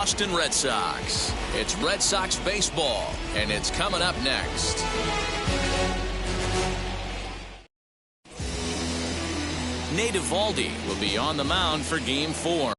Boston Red Sox. It's Red Sox baseball, and it's coming up next. Nate Eovaldi will be on the mound for Game 4.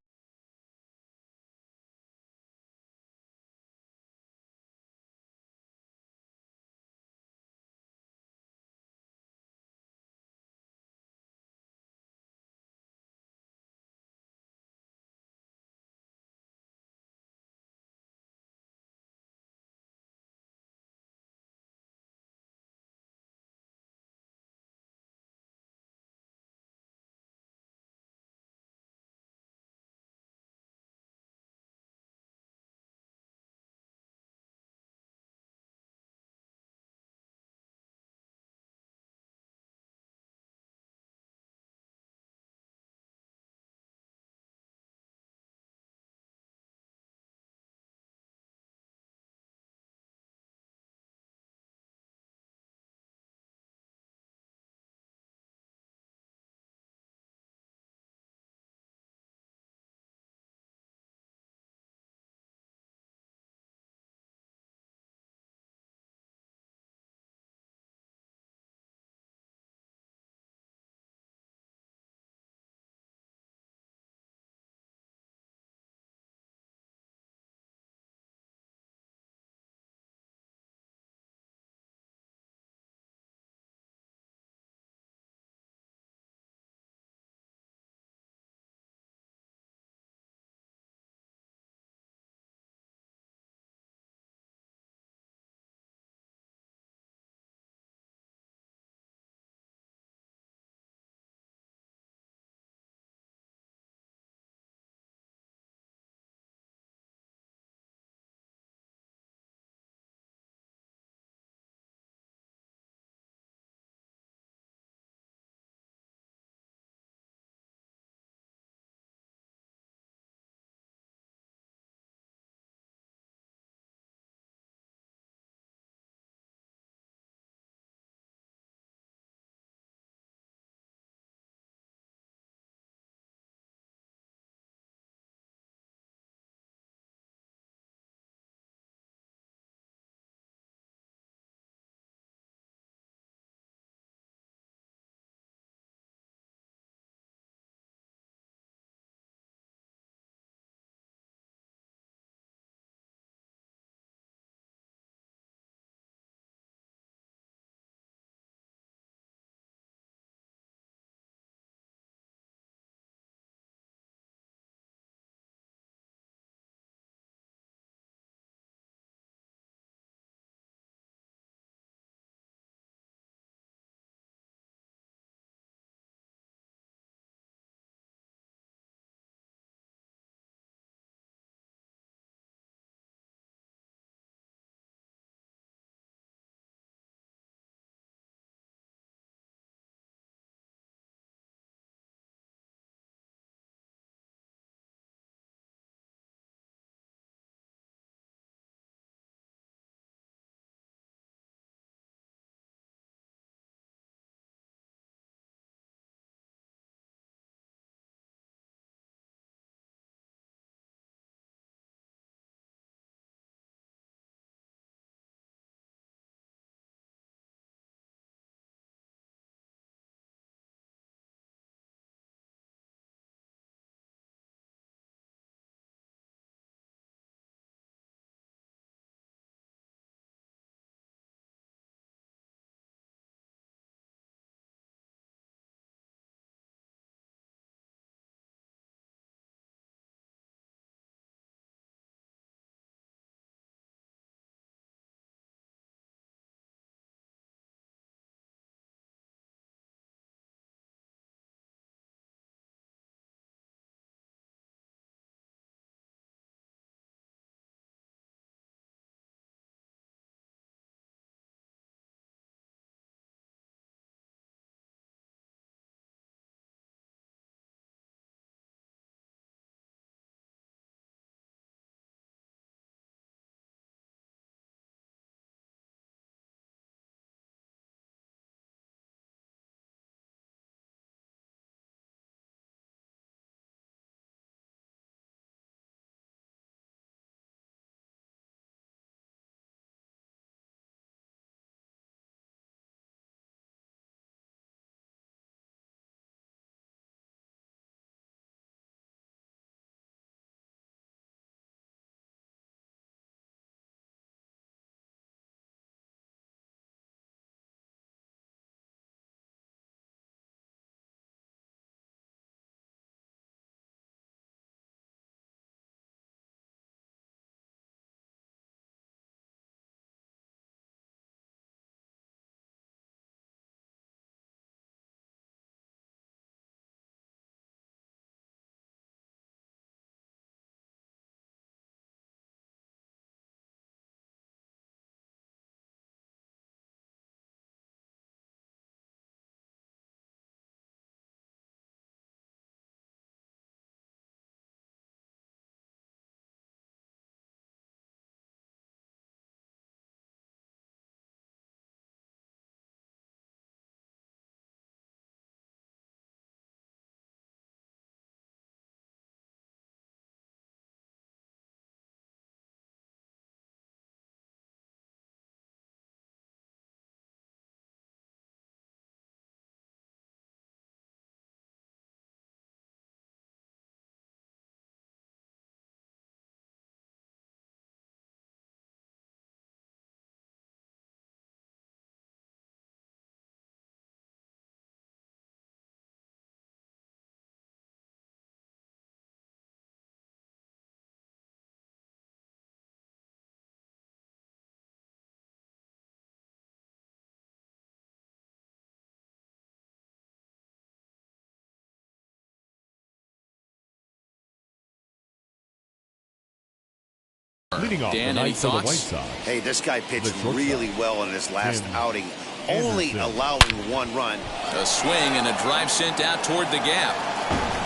Leading off Dan, the any night for the White thoughts? Sox. Hey, this guy pitched really well in his last outing, only allowing 1 run. A swing and a drive sent out toward the gap.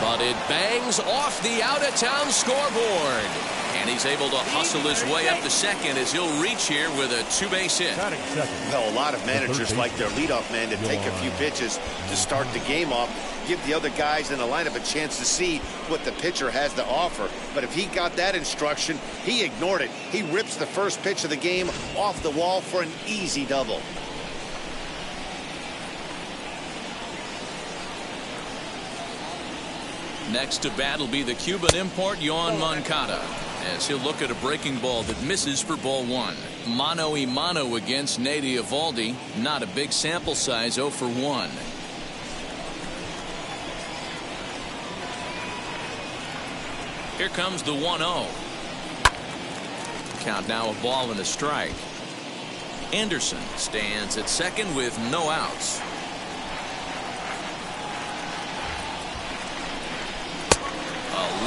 But it bangs off the out-of-town scoreboard. And he's able to hustle his way up to second as he'll reach here with a 2-base hit. Well, a lot of managers like their leadoff man to take a few pitches to start the game off, give the other guys in the lineup a chance to see what the pitcher has to offer. But if he got that instruction, he ignored it. He rips the first pitch of the game off the wall for an easy double. Next to bat will be the Cuban import Yoan Moncada, as he'll look at a breaking ball that misses for ball 1. Mano-a-mano against Nady Eovaldi. Not a big sample size, 0 for 1. Here comes the 1-0. Count now a ball and a strike. Anderson stands at second with no outs.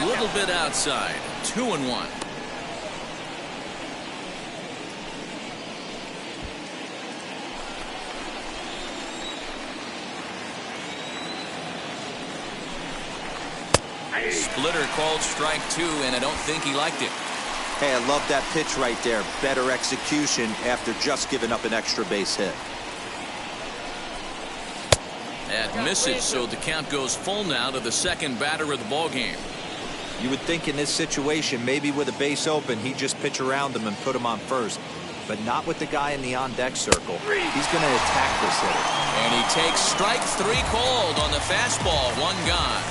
A little bit outside. 2-1. Splitter called strike 2, and I don't think he liked it. Hey, I love that pitch right there. Better execution after just giving up an extra base hit. That misses, so the count goes full now to the second batter of the ballgame. You would think in this situation, maybe with a base open, he'd just pitch around him and put him on first. But not with the guy in the on-deck circle. He's going to attack this hitter. And he takes strike 3 called on the fastball. 1 gone.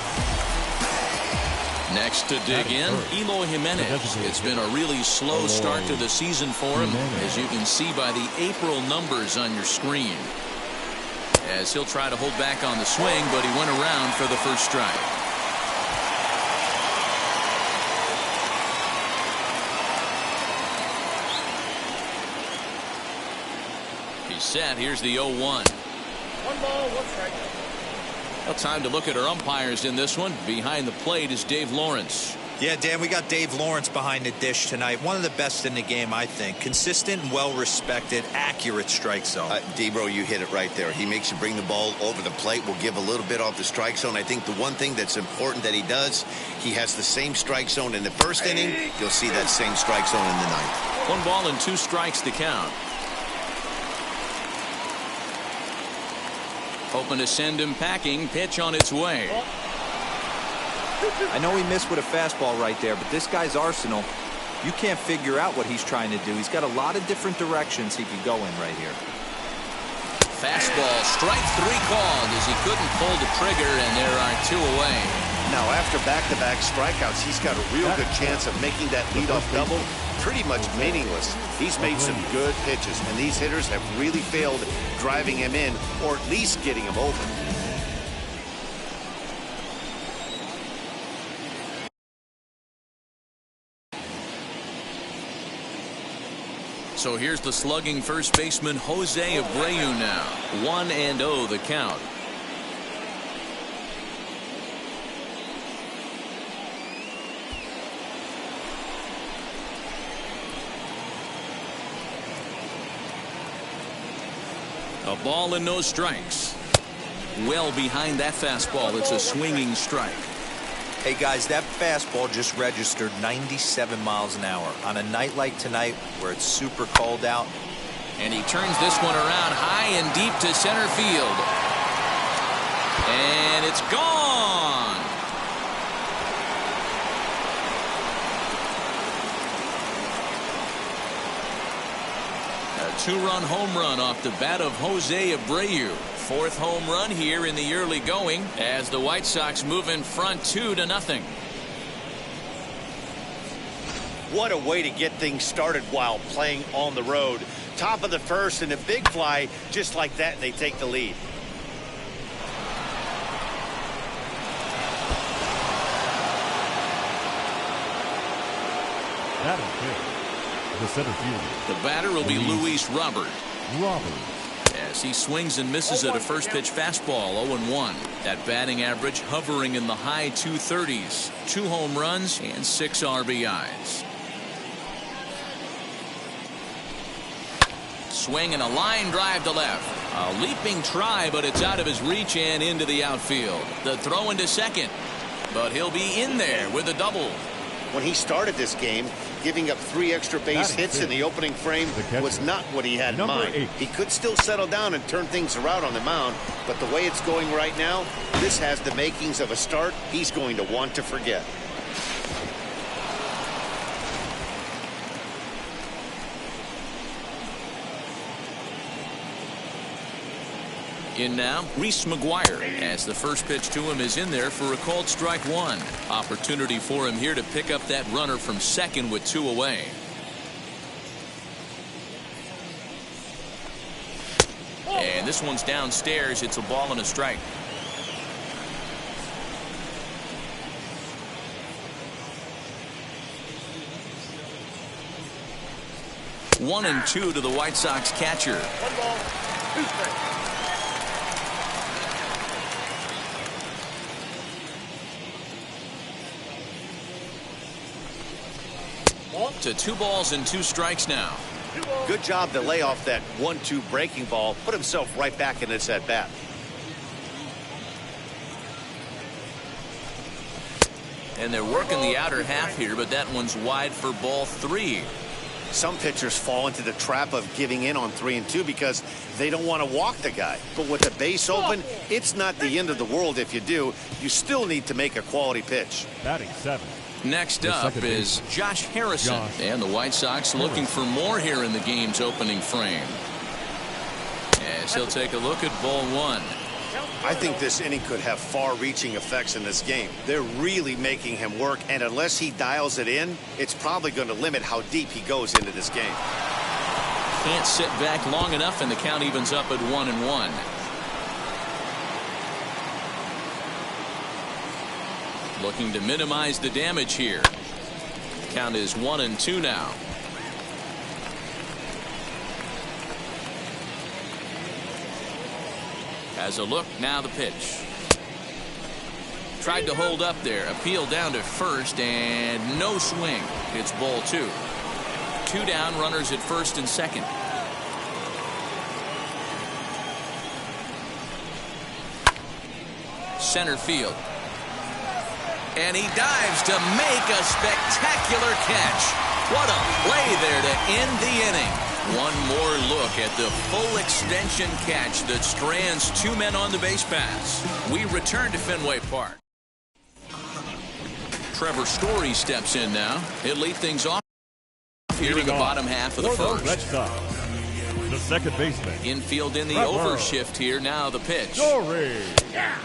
Next to dig in, Eloy Jimenez. It's been a really slow start to the season for him, as you can see by the April numbers on your screen. As he'll try to hold back on the swing, but he went around for the first strike. He's set. Here's the 0-1. 1 ball, 1 strike. Well, time to look at our umpires in this one. Behind the plate is Dave Lawrence. Yeah, Dan, we got Dave Lawrence behind the dish tonight. One of the best in the game, I think. Consistent and well-respected, accurate strike zone. D-Bro, you hit it right there. He makes you bring the ball over the plate. Will give a little bit off the strike zone. I think the one thing that's important that he does, he has the same strike zone in the first inning. You'll see that same strike zone in the ninth. 1 ball and 2 strikes to count. Hoping to send him packing. Pitch on its way. I know he missed with a fastball right there, but this guy's arsenal, you can't figure out what he's trying to do. He's got a lot of different directions he could go in right here. Fastball, strike 3 called as he couldn't pull the trigger, and there are 2 away. Now, after back-to-back strikeouts, he's got a real good chance of making that leadoff double pretty much meaningless. He's made some good pitches, and these hitters have really failed driving him in or at least getting him over. So here's the slugging first baseman Jose Abreu now. 1-0 the count. A ball and no strikes. Well behind that fastball. It's a swinging strike. Hey, guys, that fastball just registered 97 miles an hour. On a night like tonight where it's super cold out. And he turns this one around high and deep to center field. And it's gone. A 2-run home run off the bat of Jose Abreu. 4th home run here in the early going as the White Sox move in front 2-0. What a way to get things started while playing on the road. Top of the first and a big fly just like that, and they take the lead. That is good. The center fielder. The batter will be Luis Robert. As he swings and misses at a first pitch fastball. 0-1. That batting average hovering in the high 230s. 2 home runs and 6 RBIs. Swing and a line drive to left. A leaping try, but it's out of his reach and into the outfield. The throw into second, but he'll be in there with a double. When he started this game, giving up 3 extra base hits in the opening frame was not what he had in mind. He could still settle down and turn things around on the mound, but the way it's going right now, this has the makings of a start he's going to want to forget. In now, Reese McGuire, as the first pitch to him is in there for a called strike 1. Opportunity for him here to pick up that runner from second with 2 away. And this one's downstairs. It's a ball and a strike. One and 2 to the White Sox catcher. 1 ball, 2 strikes. To 2 balls and 2 strikes now. Good job to lay off that 1-2 breaking ball. Put himself right back in this at bat. And they're working the outer half here, but that one's wide for ball 3. Some pitchers fall into the trap of giving in on 3 and 2 because they don't want to walk the guy. But with the base open, it's not the end of the world if you do. You still need to make a quality pitch. Batting 7. Next up is Josh Harrison. And the White Sox looking for more here in the game's opening frame. As he'll take a look at ball 1. I think this inning could have far-reaching effects in this game. They're really making him work, and unless he dials it in, it's probably going to limit how deep he goes into this game. Can't sit back long enough, and the count evens up at 1-1. Looking to minimize the damage here. Count is 1-2 now. Has a look, now the pitch. Tried to hold up there, appeal down to first, and no swing. It's ball 2. 2 down, runners at first and second. Center field. And he dives to make a spectacular catch. What a play there to end the inning. One more look at the full extension catch that strands 2 men on the base pass. We return to Fenway Park. Trevor Story steps in now. He'll lead things off here in the bottom half of the first. Red Sox, the second baseman. Infield in the overshift here. Now the pitch. Story.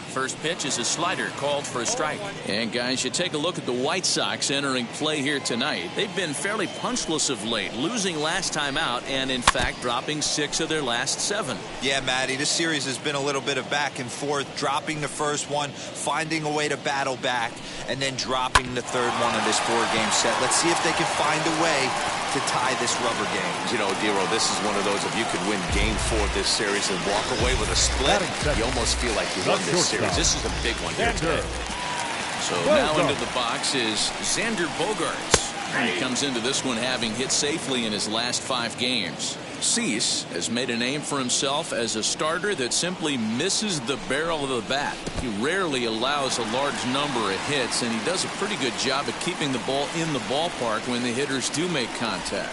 First pitch is a slider called for a strike. And guys, you take a look at the White Sox entering play here tonight. They've been fairly punchless of late, losing last time out and in fact dropping 6 of their last 7. Yeah, Matty, this series has been a little bit of back and forth, dropping the first one, finding a way to battle back, and then dropping the third one of this 4-game set. Let's see if they can find a way to tie this rubber game. You know, Dero, this is one of those, if you could win game 4 of this series and walk away with a split, you almost feel like you won this series. This is a big one here today. So now into the box is Xander Bogaerts. He comes into this one having hit safely in his last 5 games. Cease has made a name for himself as a starter that simply misses the barrel of the bat. He rarely allows a large number of hits, and he does a pretty good job at keeping the ball in the ballpark when the hitters do make contact.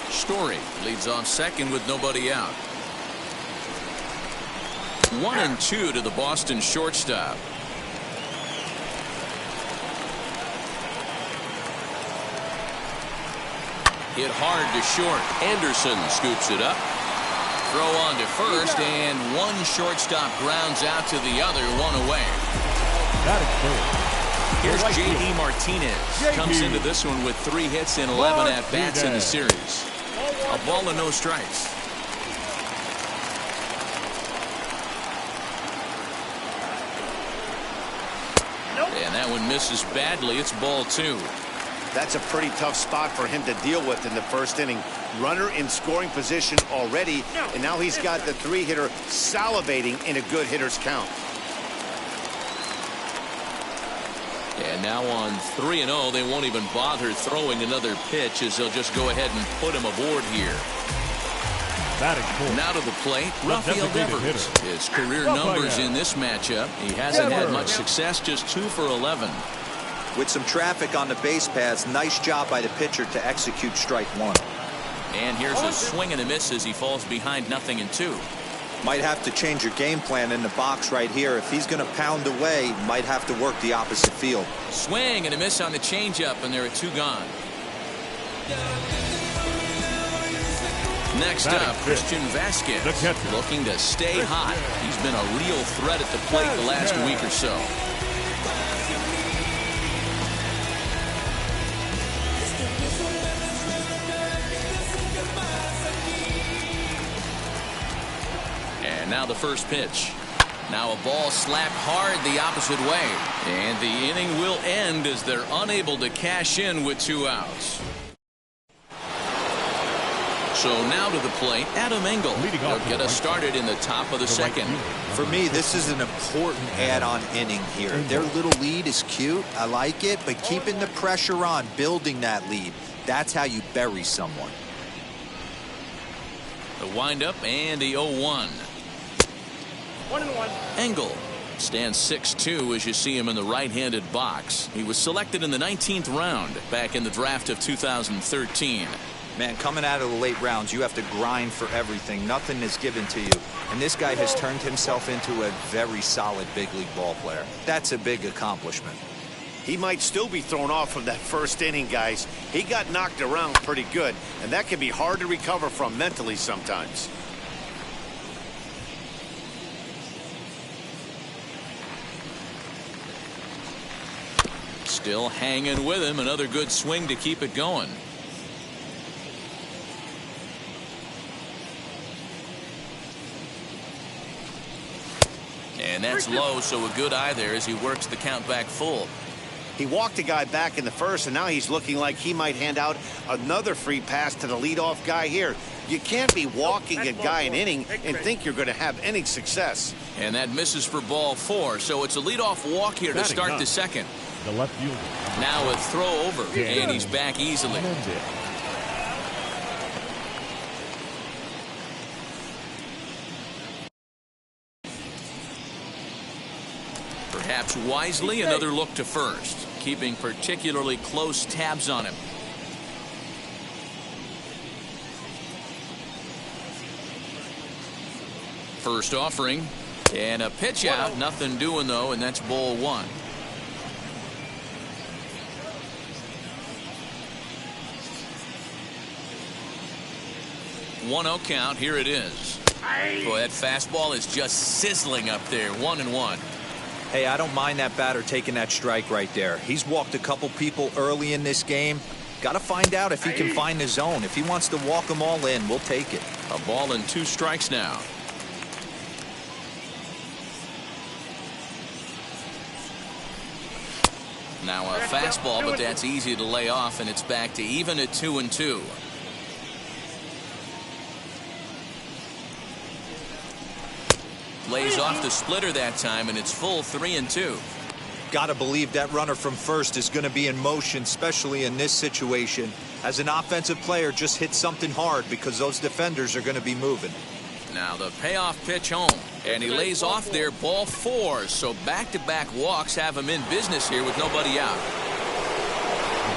Story leads off second with nobody out. 1-2 to the Boston shortstop. Hit hard to short. Anderson scoops it up. Throw on to first, and one shortstop grounds out to the other, 1 away. Here's J.D. Martinez. Comes into this one with 3 hits and 11 at-bats in the series. A ball and no strikes. And that one misses badly. It's ball 2. That's a pretty tough spot for him to deal with in the first inning. Runner in scoring position already, and now he's got the 3-hitter salivating in a good hitter's count. And now on 3-0, they won't even bother throwing another pitch as they'll just go ahead and put him aboard here. Batting fourth. Now to the plate, Rafael designated Devers. hitter. His career Rafael. numbers in this matchup. He hasn't had much success, just 2 for 11. With some traffic on the base paths, nice job by the pitcher to execute strike one. And here's a swing and a miss as he falls behind 0-2. Might have to change your game plan in the box right here. If he's going to pound away, might have to work the opposite field. Swing and a miss on the changeup, and there are 2 gone. Next up, Christian Vasquez, looking to stay hot. He's been a real threat at the plate the last week or so. And now the first pitch. Now a ball slapped hard the opposite way. And the inning will end as they're unable to cash in with 2 outs. So now to the plate, Adam Engel. He'll get us started in the top of the second. For me, this is an important add-on inning here. Their little lead is cute. I like it, but keeping the pressure on, building that lead, that's how you bury someone. The windup and the 0-1. 1-1. Engel stands 6'2" as you see him in the right-handed box. He was selected in the 19th round back in the draft of 2013. Man, coming out of the late rounds, you have to grind for everything. Nothing is given to you. And this guy has turned himself into a very solid big league ball player. That's a big accomplishment. He might still be thrown off from that first inning, guys. He got knocked around pretty good, and that can be hard to recover from mentally sometimes. Still hanging with him. Another good swing to keep it going. And that's low, so a good eye there as he works the count back full. He walked a guy back in the first, and now he's looking like he might hand out another free pass to the leadoff guy here. You can't be walking a guy an inning and think you're going to have any success. And that misses for ball 4, so it's a leadoff walk here to start the second. The left fielder. Now a throw over, and he's back easily. Perhaps wisely, another look to first, keeping particularly close tabs on him. First offering, and a pitch out. Nothing doing, though, and that's ball 1. One 0 count. Here it is. Boy, that fastball is just sizzling up there. 1-1. Hey, I don't mind that batter taking that strike right there. He's walked a couple people early in this game. Got to find out if he can find the zone. If he wants to walk them all in, we'll take it. A ball and 2 strikes now. Now a fastball, but that's easy to lay off, and it's back to even at 2-2. Lays off the splitter that time, and it's full 3-2. Got to believe that runner from first is going to be in motion, especially in this situation. As an offensive player, just hit something hard because those defenders are going to be moving. Now the payoff pitch home, and he lays off there, ball 4. So back-to-back walks have him in business here with nobody out.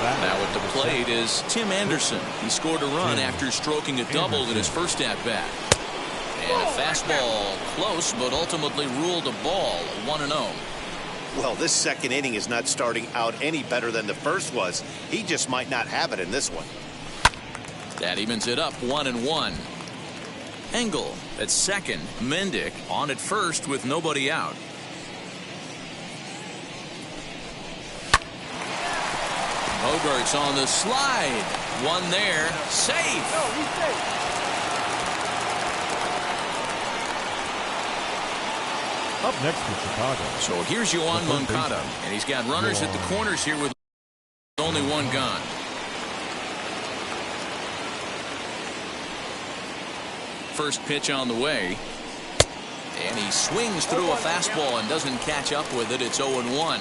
Now at the plate is Tim Anderson. He scored a run after stroking a double in his first at-bat. And a fastball close, but ultimately ruled a ball. 1-0. Well, this second inning is not starting out any better than the first was. He just might not have it in this one. That evens it up 1-1. Engel at second. Mendick on at first with nobody out. Hogarth's on the slide. One there. Safe. No, he's safe. Up next to Chicago. So here's Yoan Moncada, and he's got runners at the corners here with only one gone. First pitch on the way, and he swings through a fastball and doesn't catch up with it. It's 0-1.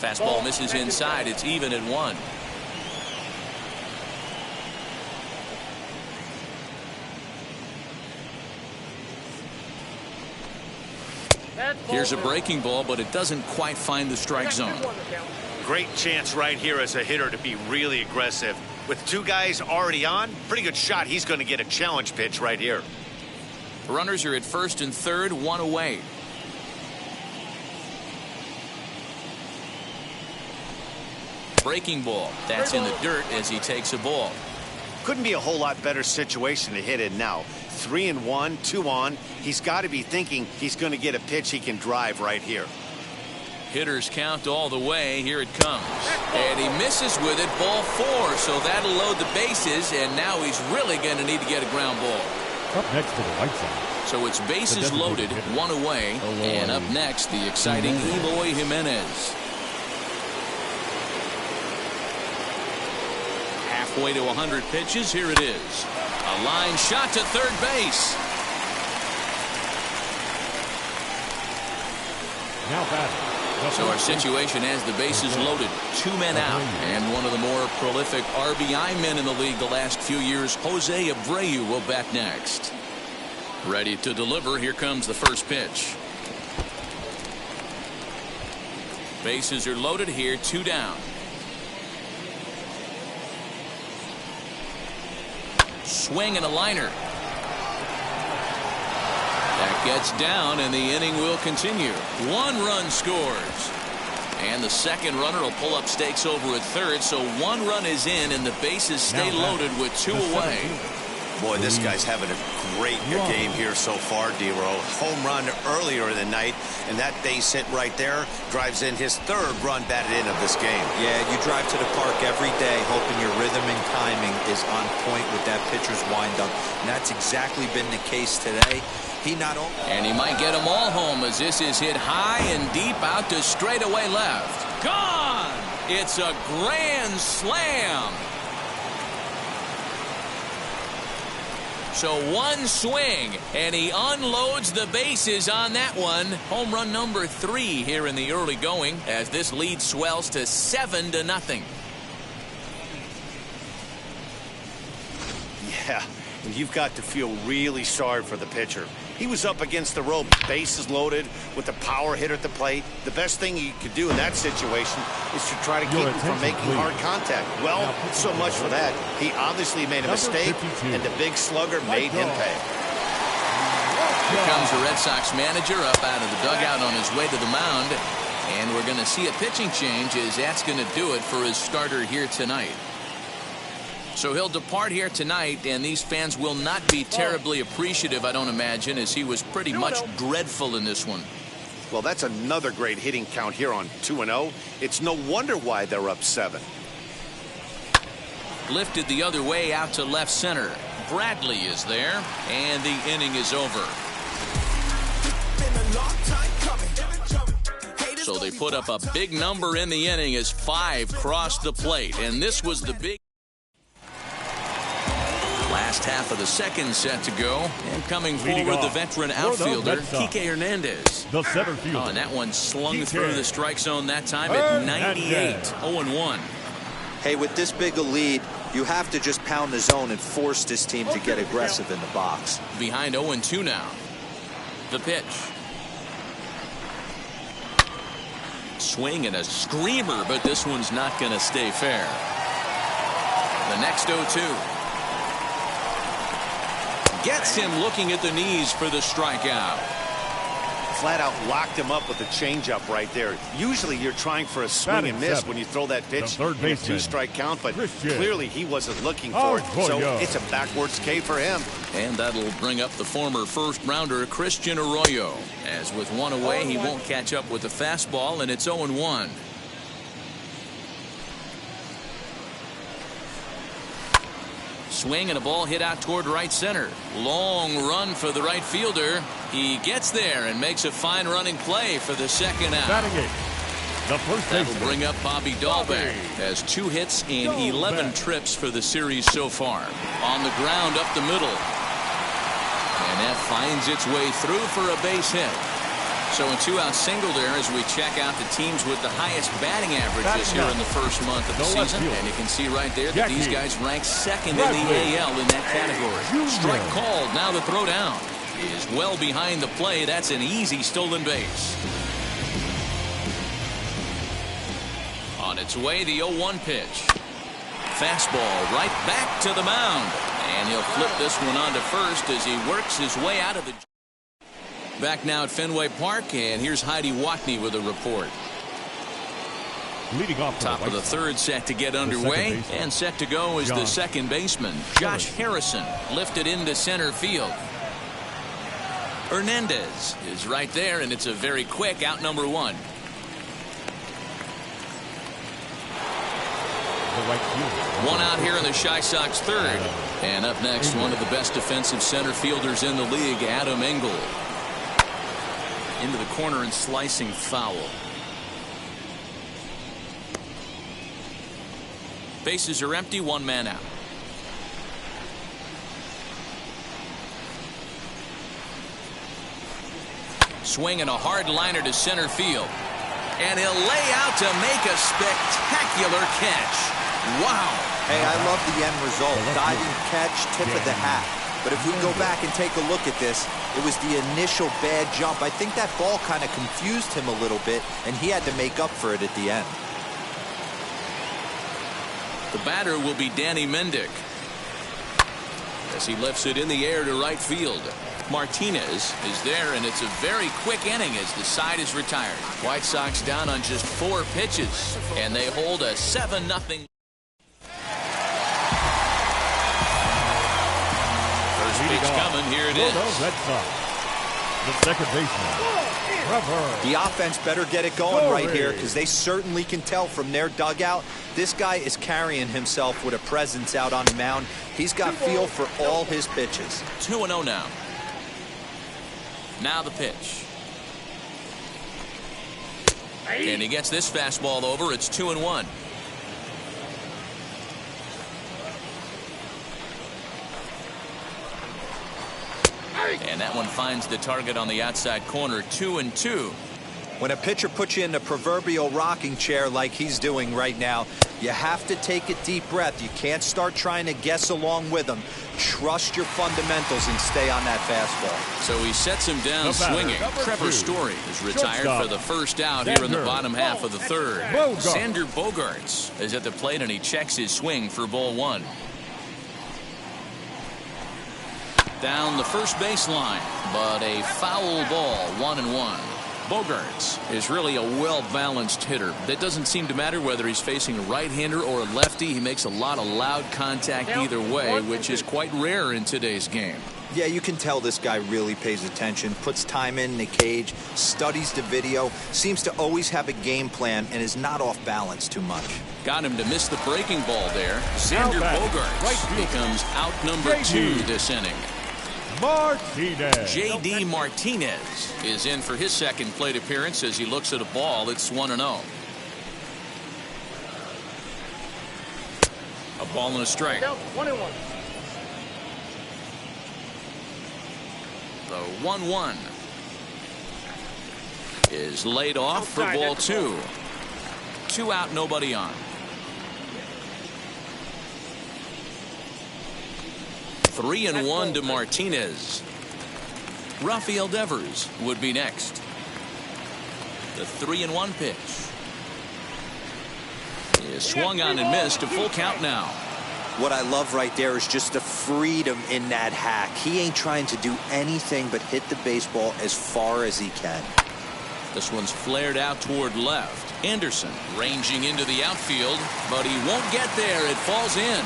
Fastball misses inside. It's even at 1. Here's a breaking ball, but it doesn't quite find the strike zone. Great chance right here as a hitter to be really aggressive. With 2 guys already on, pretty good shot. He's going to get a challenge pitch right here. Runners are at first and third, 1 away. Breaking ball. That's in the dirt as he takes a ball. Couldn't be a whole lot better situation to hit in now. 3-1, 2 on. He's got to be thinking he's going to get a pitch he can drive right here. Hitters count all the way. Here it comes. And he misses with it. Ball 4. So that'll load the bases. And now he's really going to need to get a ground ball. Up next to the White Sox. So it's bases loaded, 1 away. And up next, the exciting Eloy Jimenez. Halfway to 100 pitches. Here it is. A line shot to third base. Now batting. So our situation has the bases loaded. 2 men out. And one of the more prolific RBI men in the league the last few years, Jose Abreu, will bat next. Ready to deliver. Here comes the first pitch. Bases are loaded here. 2 down. Swing and a liner. That gets down, and the inning will continue. 1 run scores. And the second runner will pull up stakes over at third, so 1 run is in, and the bases stay loaded with 2 away. Boy, this guy's having a great game here so far, D-Row. Home run earlier in the night, and that base hit right there drives in his 3rd run batted in of this game. Yeah, you drive to the park every day hoping your rhythm and timing is on point with that pitcher's windup, and that's exactly been the case today. He not only... And he might get them all home as this is hit high and deep out to straightaway left. Gone! It's a grand slam. So 1 swing, and he unloads the bases on that one. Home run number 3 here in the early going as this lead swells to 7-0. Yeah, and you've got to feel really sorry for the pitcher. He was up against the rope, bases loaded with a power hitter at the plate. The best thing you could do in that situation is to try to keep him from making hard contact. Well, so much for that. He obviously made a mistake, and the big slugger made him pay. Here comes the Red Sox manager up out of the dugout on his way to the mound. And we're going to see a pitching change as that's going to do it for his starter here tonight. So he'll depart here tonight, and these fans will not be terribly appreciative, I don't imagine, as he was pretty much dreadful in this one. Well, that's another great hitting count here on 2-0. It's no wonder why they're up 7. Lifted the other way out to left center. Bradley is there, and the inning is over. So they put up a big number in the inning as 5 crossed the plate, and this was the big... Last half of the second set to go, and coming forward the veteran outfielder Kike Hernandez. The center fielder. Oh, and that one slung through the strike zone that time at 98. 0-1. Hey, with this big a lead, you have to just pound the zone and force this team to get aggressive in the box. Behind 0-2 now. The pitch. Swing and a screamer, but this one's not going to stay fair. The next 0-2. Gets him looking at the knees for the strikeout. Flat out locked him up with a changeup right there. Usually you're trying for a swing and miss when you throw that pitch in a 2-strike count, but clearly he wasn't looking for it. So it's a backwards K for him. And that'll bring up the former first-rounder Christian Arroyo. As with 1 away, he won't catch up with the fastball, and it's 0-1. Swing and a ball hit out toward right center. Long run for the right fielder. He gets there and makes a fine running play for the second out. That'll bring up Bobby Dahlbeck. Has 2 hits in 11 trips for the series so far. On the ground up the middle. And that finds its way through for a base hit. So a 2-out single there as we check out the teams with the highest batting averages here in the first month of the season. And you can see right there that these guys rank second in the AL in that category. Strike called. Now the throw down is well behind the play. That's an easy stolen base. On its way, the 0-1 pitch. Fastball right back to the mound. And he'll flip this one onto first as he works his way out of the... Back now at Fenway Park, and here's Heidi Watney with a report. Leading off top of the third set to get underway, and set to go is the second baseman, Josh Harrison, lifted into center field. Hernandez is right there, and it's a very quick out number one. One out here in the Chi Sox third. And up next, one of the best defensive center fielders in the league, Adam Engel. Into the corner and slicing foul. Bases are empty, one man out. Swinging a hard liner to center field. And he'll lay out to make a spectacular catch. Wow. Hey, I love the end result. Diving catch, tip of the hat. But if we go back and take a look at this, it was the initial bad jump. I think that ball kind of confused him a little bit, and he had to make up for it at the end. The batter will be Danny Mendick as he lifts it in the air to right field. Martinez is there, and it's a very quick inning as the side is retired. White Sox down on just 4 pitches, and they hold a 7-0. First pitch coming. Here it is. Red Sox. The second baseman. The offense better get it going right here, because they certainly can tell from their dugout this guy is carrying himself with a presence out on the mound. He's got feel for all his pitches. 2-0 now. Now the pitch. And he gets this fastball over. It's 2-1. And that one finds the target on the outside corner. 2-2. When a pitcher puts you in the proverbial rocking chair like he's doing right now, you have to take a deep breath. You can't start trying to guess along with him. Trust your fundamentals and stay on that fastball. So he sets him down swinging. Trevor Story is retired for the first out here in the bottom half of the third. Xander Bogaerts is at the plate, and he checks his swing for ball one. Down the first baseline, but a foul ball, 1-1. Bogaerts is really a well-balanced hitter. That doesn't seem to matter whether he's facing a right-hander or a lefty. He makes a lot of loud contact either way, which is quite rare in today's game. Yeah, you can tell this guy really pays attention, puts time in the cage, studies the video, seems to always have a game plan, and is not off balance too much. Got him to miss the breaking ball there. Xander Bogaerts becomes out number 2 this inning. Martinez. J.D. Martinez is in for his second plate appearance as he looks at a ball. It's 1-0. A ball and a strike. 1-1. The 1-1 is laid off for ball 2. 2 out, nobody on. 3-1 to Martinez. Rafael Devers would be next. The 3-1 pitch is swung on and missed. A full count now. What I love right there is just the freedom in that hack. He ain't trying to do anything but hit the baseball as far as he can. This one's flared out toward left. Anderson ranging into the outfield, but he won't get there. It falls in.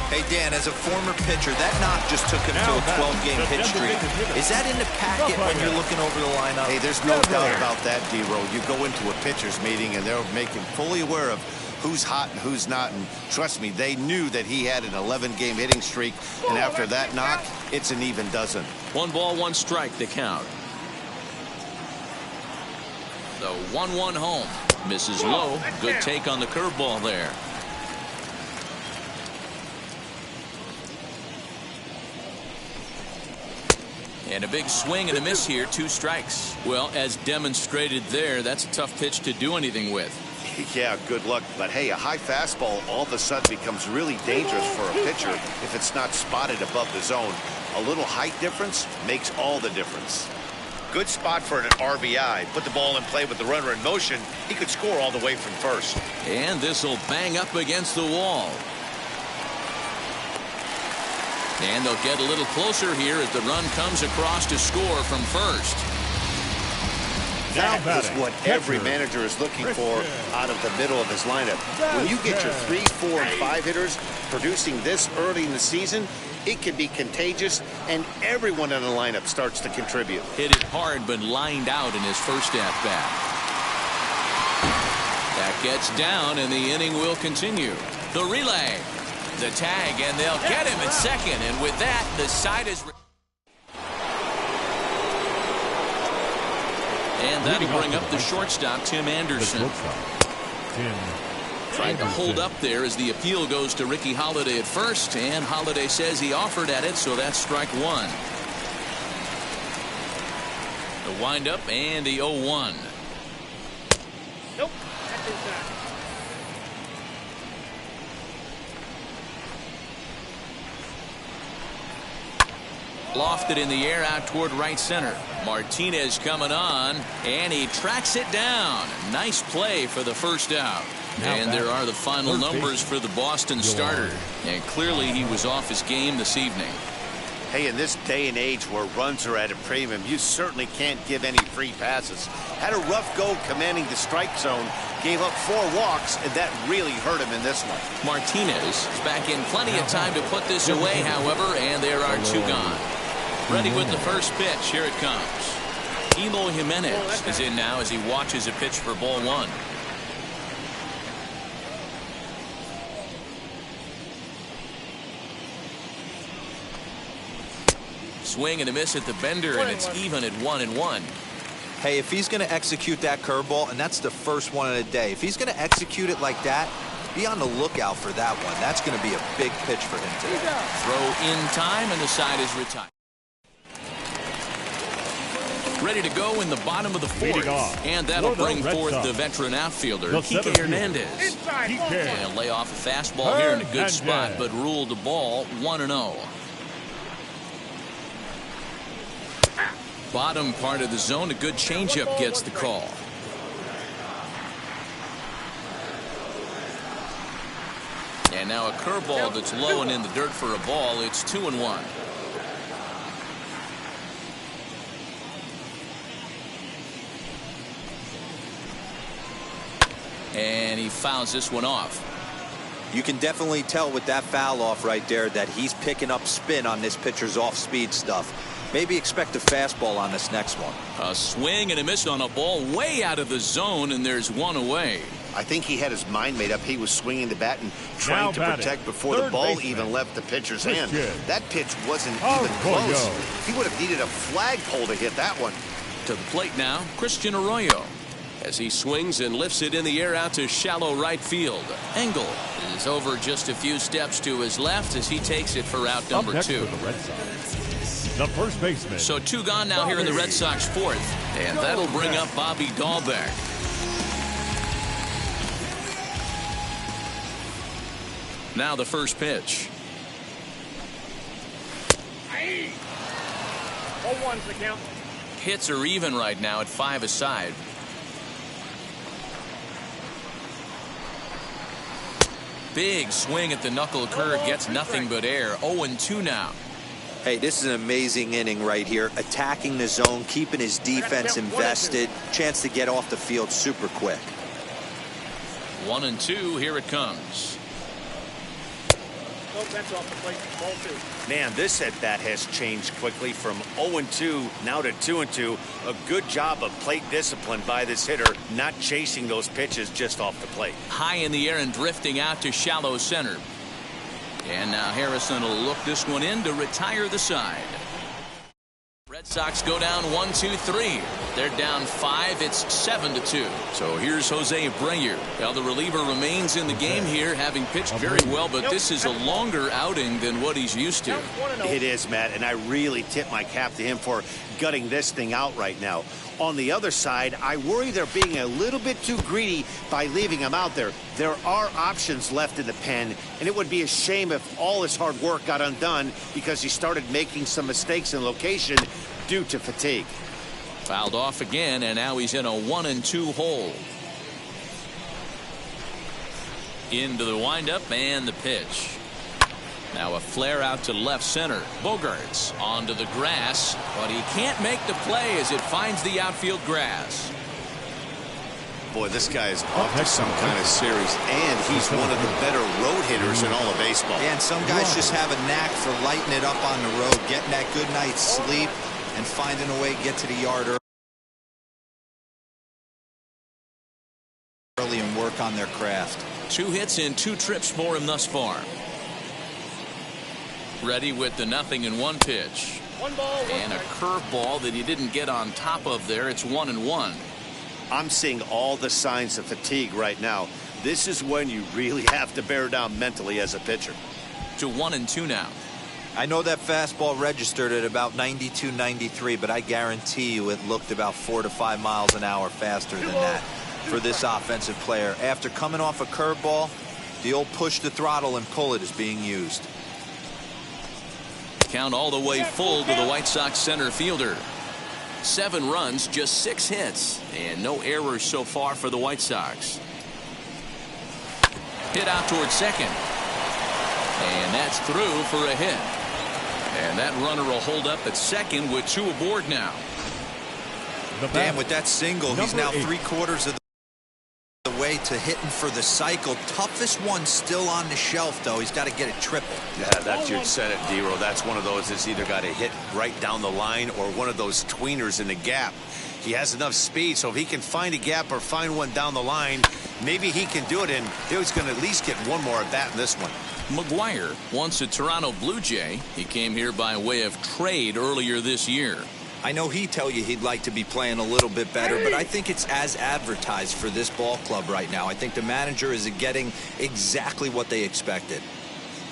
Hey, Dan, as a former pitcher, that knock just took him to a 12-game hit streak. Is that in the packet when you're looking over the lineup? Hey, there's no doubt about that, D-Roll. You go into a pitcher's meeting, and they're making fully aware of who's hot and who's not. And trust me, they knew that he had an 11-game hitting streak. And after that knock, it's an even dozen. 1 ball, 1 strike, the count. The 1-1 home. Misses low. Good take on the curveball there. And a big swing and a miss here, 2 strikes. Well, as demonstrated there, that's a tough pitch to do anything with. Yeah, good luck. But hey, a high fastball all of a sudden becomes really dangerous for a pitcher if it's not spotted above the zone. A little height difference makes all the difference. Good spot for an RBI. Put the ball in play with the runner in motion. He could score all the way from first. And this will bang up against the wall. And they'll get a little closer here as the run comes across to score from first. That is what every manager is looking for out of the middle of his lineup. When you get your 3, 4, and 5 hitters producing this early in the season, it can be contagious, and everyone in the lineup starts to contribute. Hit it hard, but lined out in his first at-bat. That gets down, and the inning will continue. The relay. The tag, and they'll get him at second. And with that, the side is... And that'll bring up the shortstop, Tim Anderson. Trying to hold up there as the appeal goes to Ricky Holiday at first. And Holiday says he offered at it, so that's strike 1. The windup and the 0-1. Nope. That's inside. Lofted in the air out toward right center. Martinez coming on, and he tracks it down. Nice play for the first out. And there are the final numbers for the Boston starter. And clearly he was off his game this evening. Hey, in this day and age where runs are at a premium, you certainly can't give any free passes. Had a rough go commanding the strike zone, gave up 4 walks, and that really hurt him in this one. Martinez is back in plenty of time to put this away, however, and there are 2 gone. Ready with the first pitch. Here it comes. Eloy Jimenez is in now as he watches a pitch for ball 1. Swing and a miss at the bender, and it's even at 1-1. Hey, if he's going to execute that curveball, and that's the first one of the day, if he's going to execute it like that, be on the lookout for that one. That's going to be a big pitch for him today. Throw in time, and the side is retired. Ready to go in the bottom of the 4th. And that'll bring forth the veteran outfielder, Kike Hernandez. And lay off a fastball here in a good spot, but ruled the ball 1-0. Bottom part of the zone, a good changeup gets the call. And now a curveball that's low and in the dirt for a ball. It's 2-1. And he fouls this one off. You can definitely tell with that foul off right there that he's picking up spin on this pitcher's off-speed stuff. Maybe expect a fastball on this next one. A swing and a miss on a ball way out of the zone, and there's 1 away. I think he had his mind made up. He was swinging the bat and trying to protect before the ball even left the pitcher's hand. That pitch wasn't even close. He would have needed a flagpole to hit that one. To the plate now, Christian Arroyo. As he swings and lifts it in the air out to shallow right field. Engel is over just a few steps to his left as he takes it for out number 2. The Red Sox, the first baseman. So 2 gone now here in the Red Sox 4th. And that'll bring up Bobby Dahlbeck. Now the first pitch. 0-1's the count. Hits are even right now at 5 aside. Big swing at the knuckle curve, gets nothing but air. 0-2 now. Hey, this is an amazing inning right here. Attacking the zone, keeping his defense invested. Chance to get off the field super quick. 1-2, here it comes. That's off the plate. Ball 2. Man, this at bat has changed quickly from 0-2 now to 2-2. A good job of plate discipline by this hitter, not chasing those pitches just off the plate. High in the air and drifting out to shallow center. And now Harrison will look this one in to retire the side. Red Sox go down 1-2-3. They're down 5. It's 7-2. So here's Jose Abreu. Now the reliever remains in the game here, having pitched very well, but this is a longer outing than what he's used to. It is, Matt, and I really tip my cap to him for gutting this thing out right now. On the other side, I worry they're being a little bit too greedy by leaving him out there. There are options left in the pen, and it would be a shame if all his hard work got undone because he started making some mistakes in location due to fatigue. Fouled off again, and now he's in a 1-2 hole. Into the windup and the pitch. Now a flare out to left center. Bogarts onto the grass, but he can't make the play as it finds the outfield grass. Boy, this guy is off to some kind of series, and he's one of the better road hitters in all of baseball. Yeah, and some guys just have a knack for lighting it up on the road, getting that good night's sleep, and finding a way to get to the yard early and work on their craft. 2 hits in 2 trips for him thus far. Ready with the 0-1 pitch. 1 ball, 1 and a curveball that he didn't get on top of there. It's 1-1. I'm seeing all the signs of fatigue right now. This is when you really have to bear down mentally as a pitcher. To 1-2 now. I know that fastball registered at about 92, 93, but I guarantee you it looked about 4 to 5 miles an hour faster than that for this offensive player. After coming off a curveball, the old push the throttle and pull it is being used. Count all the way full to the White Sox center fielder. 7 runs, just 6 hits, and no errors so far for the White Sox. Hit out towards second. And that's through for a hit. And that runner will hold up at second with 2 aboard now. Dan, with that single, he's now 3/4 of the way to hitting for the cycle. Toughest one still on the shelf, though. He's got to get it triple. Yeah, that's you said it, D-Row. That's one of those that's either got to hit right down the line or one of those tweeners in the gap. He has enough speed, so if he can find a gap or find one down the line, maybe he can do it, and he's going to at least get one more at bat in this one. McGuire, once a Toronto Blue Jay, he came here by way of trade earlier this year. I know he'd tell you he'd like to be playing a little bit better, but I think it's as advertised for this ball club right now. I think the manager is getting exactly what they expected.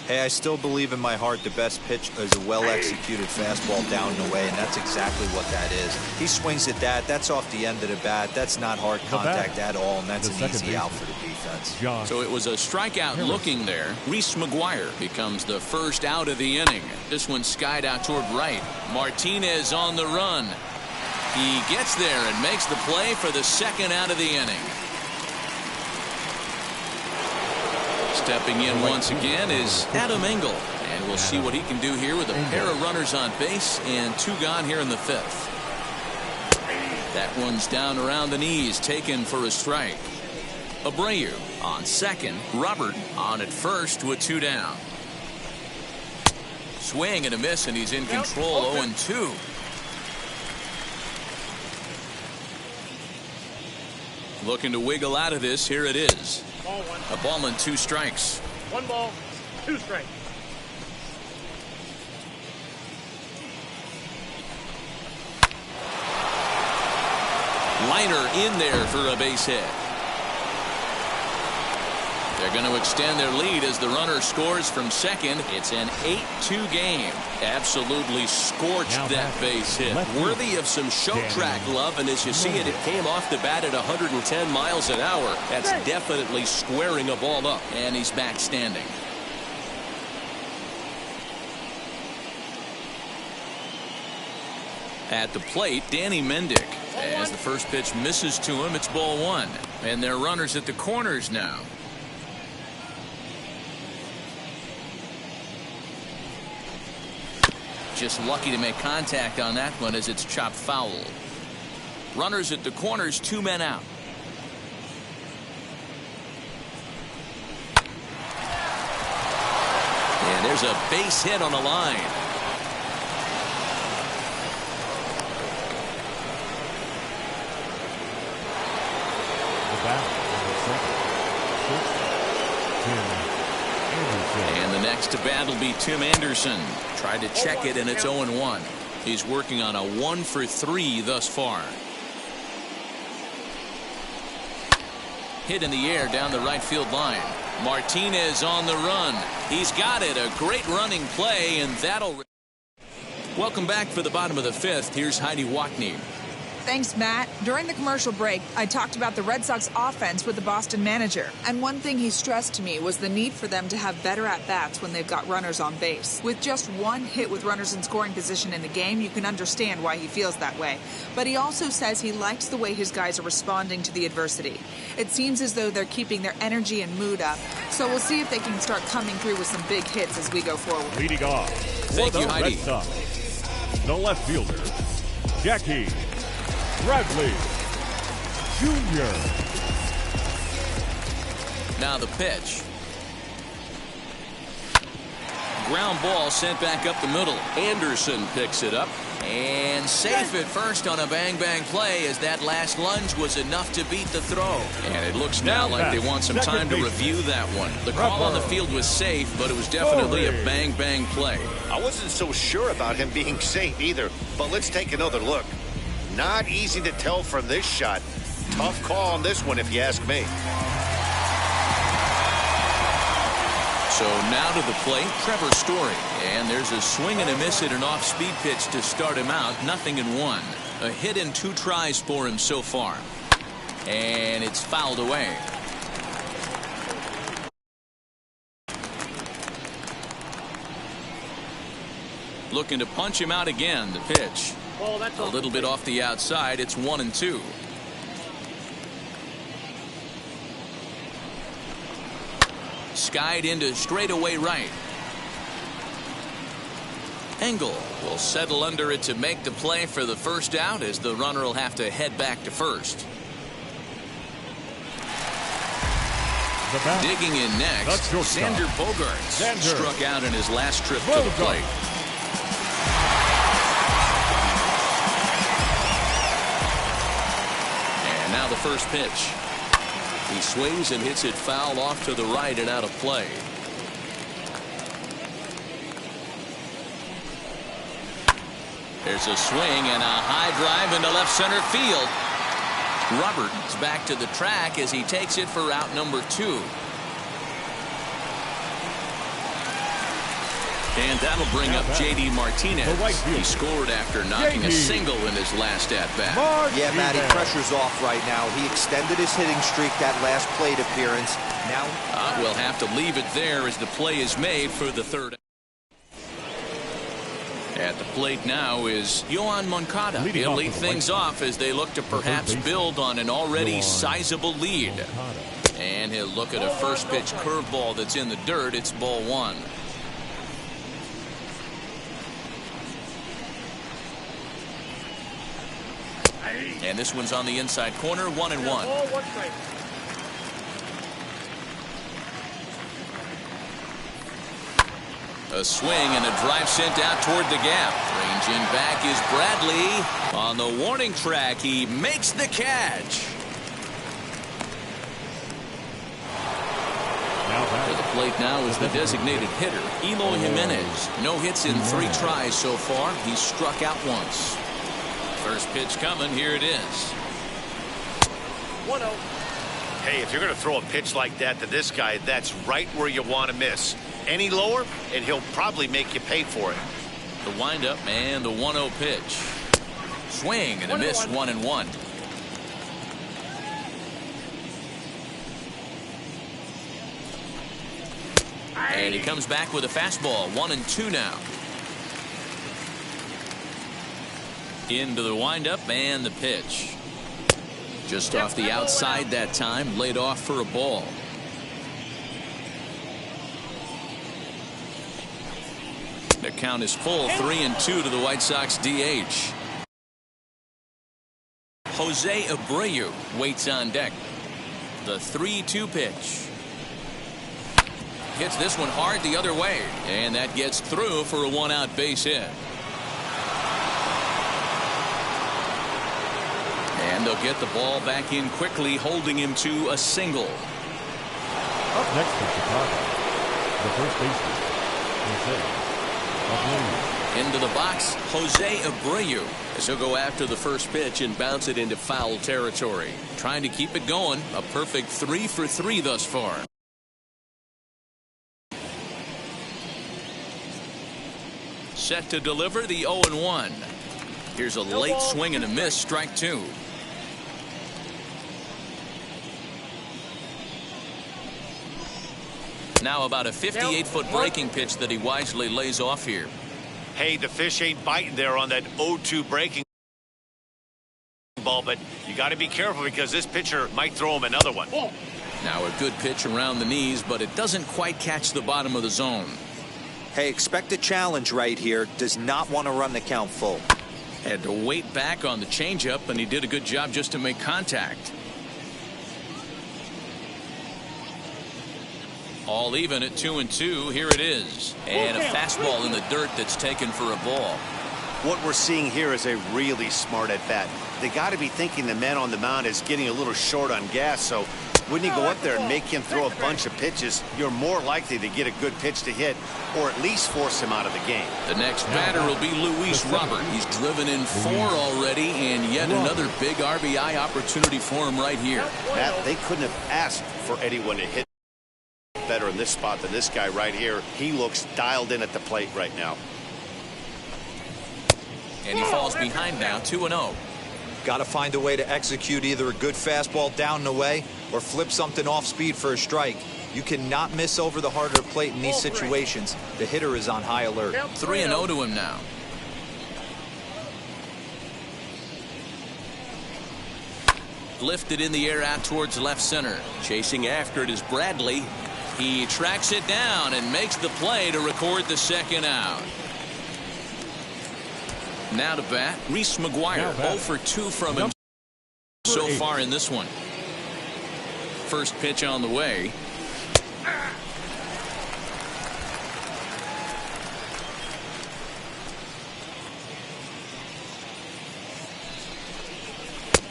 Hey, I still believe in my heart the best pitch is a well-executed fastball down and away, and that's exactly what that is. He swings at that. That's off the end of the bat. That's not hard contact at all, and that's an easy out for the defense. So it was a strikeout looking there. Reese McGuire becomes the first out of the inning. This one skied out toward right. Martinez on the run. He gets there and makes the play for the second out of the inning. Stepping in once again is Adam Engel, and we'll see what he can do here with a pair of runners on base and 2 gone here in the 5th. That one's down around the knees, taken for a strike. Abreu on second. Robert on at first with 2 down. Swing and a miss, and he's in control. 0-2. Looking to wiggle out of this. Here it is. A ball and 2 strikes. 1 ball, 2 strikes. Liner in there for a base hit. They're going to extend their lead as the runner scores from second. It's an 8-2 game. Absolutely scorched that base hit. Worthy of some show track love, and as you see it, it came off the bat at 110 miles an hour. That's definitely squaring a ball up, and he's back standing. At the plate, Danny Mendick. As the first pitch misses to him, it's ball 1. And they're runners at the corners now. Just lucky to make contact on that one as it's chopped foul. Runners at the corners, 2 men out. And there's a base hit on the line. And the next to bat will be Tim Anderson. Tried to check it, and it's 0-1. He's working on a 1 for 3 thus far. Hit in the air down the right field line. Martinez on the run. He's got it. A great running play, and that'll... Welcome back for the bottom of the fifth. Here's Heidi Wackney. Thanks, Matt. During the commercial break, I talked about the Red Sox offense with the Boston manager. And one thing he stressed to me was the need for them to have better at-bats when they've got runners on base. With just one hit with runners in scoring position in the game, you can understand why he feels that way. But he also says he likes the way his guys are responding to the adversity. It seems as though they're keeping their energy and mood up. So we'll see if they can start coming through with some big hits as we go forward. Leading off, Thank you, Heidi. Red Sox, the left fielder, Jackie Bradley Jr. Now the pitch. Ground ball sent back up the middle. Anderson picks it up and safe at first on a bang-bang play, as that last lunge was enough to beat the throw. And it looks now like they want some time to review that one. The call on the field was safe, but it was definitely a bang-bang play. I wasn't so sure about him being safe either, but let's take another look. Not easy to tell from this shot. Tough call on this one, if you ask me. So now to the plate, Trevor Story. And there's a swing and a miss at an off-speed pitch to start him out. 0-1. A hit in 2 tries for him so far. And it's fouled away. Looking to punch him out again. The pitch. A little bit off the outside. It's 1-2. Skied into straightaway right. Engel will settle under it to make the play for the first out, as the runner will have to head back to first. Digging in next, Xander Bogaerts struck out in his last trip to the plate. Now the first pitch. He swings and hits it foul off to the right and out of play. There's a swing and a high drive into left center field. Roberts back to the track as he takes it for out number 2. And that'll bring up J.D. Martinez. He scored after knocking a single in his last at-bat. Yeah, Matty, pressure's off right now. He extended his hitting streak that last plate appearance. Now we'll have to leave it there as the play is made for the third. At the plate now is Yoan Moncada. He'll lead things off as they look to perhaps build on an already sizable lead. And he'll look at a first pitch curveball that's in the dirt. It's ball 1. And this one's on the inside corner, 1-1. A swing and a drive sent out toward the gap. Ranging back is Bradley. On the warning track, he makes the catch. To the plate now is the designated hitter, Eloy Jimenez. No hits in 3 tries so far. He's struck out once. First pitch coming. Here it is. 1-0. Hey, if you're going to throw a pitch like that to this guy, that's right where you want to miss. Any lower, and he'll probably make you pay for it. The windup and the 1-0 pitch. Swing and a miss, 1-1. And he comes back with a fastball, 1-2 now. Into the windup and the pitch. Just off the outside that time, laid off for a ball. The count is full, 3-2 to the White Sox DH. Jose Abreu waits on deck. The 3-2 pitch. Hits this one hard the other way, and that gets through for a 1-out base hit. And they'll get the ball back in quickly, holding him to a single. Up next for Chicago, the first baseman, Jose Into the box, Jose Abreu, as he'll go after the first pitch and bounce it into foul territory. Trying to keep it going. A perfect 3 for 3 thus far. Set to deliver the 0-1. Here's a late swing and a miss, strike 2. Now about a 58-foot breaking pitch that he wisely lays off here. Hey, the fish ain't biting there on that 0-2 breaking ball, but you got to be careful because this pitcher might throw him another one. Now a good pitch around the knees, but it doesn't quite catch the bottom of the zone. Hey, expect a challenge right here. Does not want to run the count full. Had to wait back on the changeup, and he did a good job just to make contact. All even at 2-2. Here it is. And a fastball in the dirt that's taken for a ball. What we're seeing here is a really smart at bat. They got to be thinking the man on the mound is getting a little short on gas, so when you go up there and make him throw a bunch of pitches, you're more likely to get a good pitch to hit or at least force him out of the game. The next batter will be Luis Robert. He's driven in 4 already, and yet another big RBI opportunity for him right here. Matt, they couldn't have asked for anyone to hit better in this spot than this guy right here. He looks dialed in at the plate right now. And he falls behind now, 2-0. Got to find a way to execute either a good fastball down and away or flip something off speed for a strike. You cannot miss over the harder plate in these situations. The hitter is on high alert. 3-0 to him now. Lifted in the air out towards left center. Chasing after it is Bradley. He tracks it down and makes the play to record the second out. Now to bat, Reese McGuire, 0 for 2 from him so far in this one. First pitch on the way.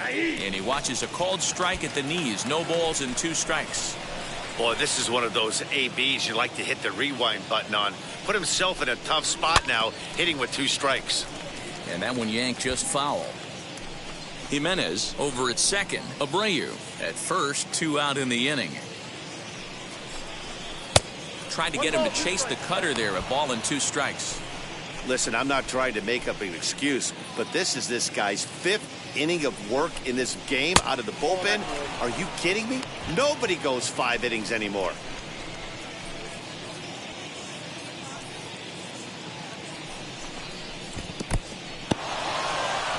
And he watches a called strike at the knees. No balls and 2 strikes. Boy, this is one of those ABs you like to hit the rewind button on. Put himself in a tough spot now, hitting with 2 strikes. And that one yanked just foul. Jimenez over at second. Abreu at first, 2 out in the inning. Tried to get him to chase the cutter there. A ball and 2 strikes. Listen, I'm not trying to make up an excuse, but this is this guy's 5th inning of work in this game out of the bullpen. Are you kidding me? Nobody goes 5 innings anymore.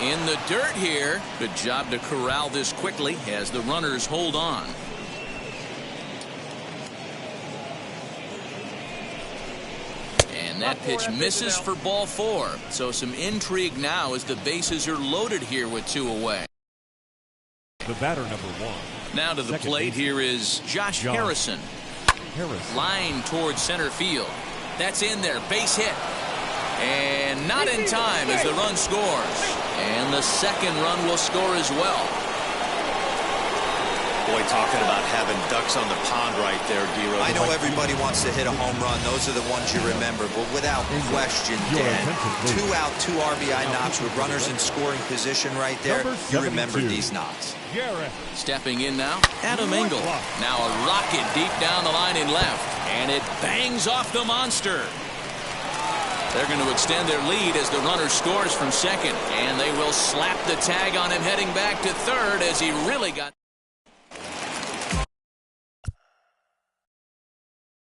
In the dirt here. Good job to corral this quickly as the runners hold on. And that pitch misses for ball 4. So some intrigue now as the bases are loaded here with 2 away. The batter, number 1. Now to the plate here is Josh Harrison. Line towards center field. That's in there. Base hit. And not in time as the run scores. And the second run will score as well. Boy, talking about having ducks on the pond right there, D-Rose. I know everybody wants to hit a home run. Those are the ones you remember. But without question, Dan, 2 out, 2 RBI knocks with runners in scoring position right there. You remember these knocks. Stepping in now, Adam Engel. Now a rocket deep down the line in left. And it bangs off the monster. They're going to extend their lead as the runner scores from second. And they will slap the tag on him heading back to third as he really got...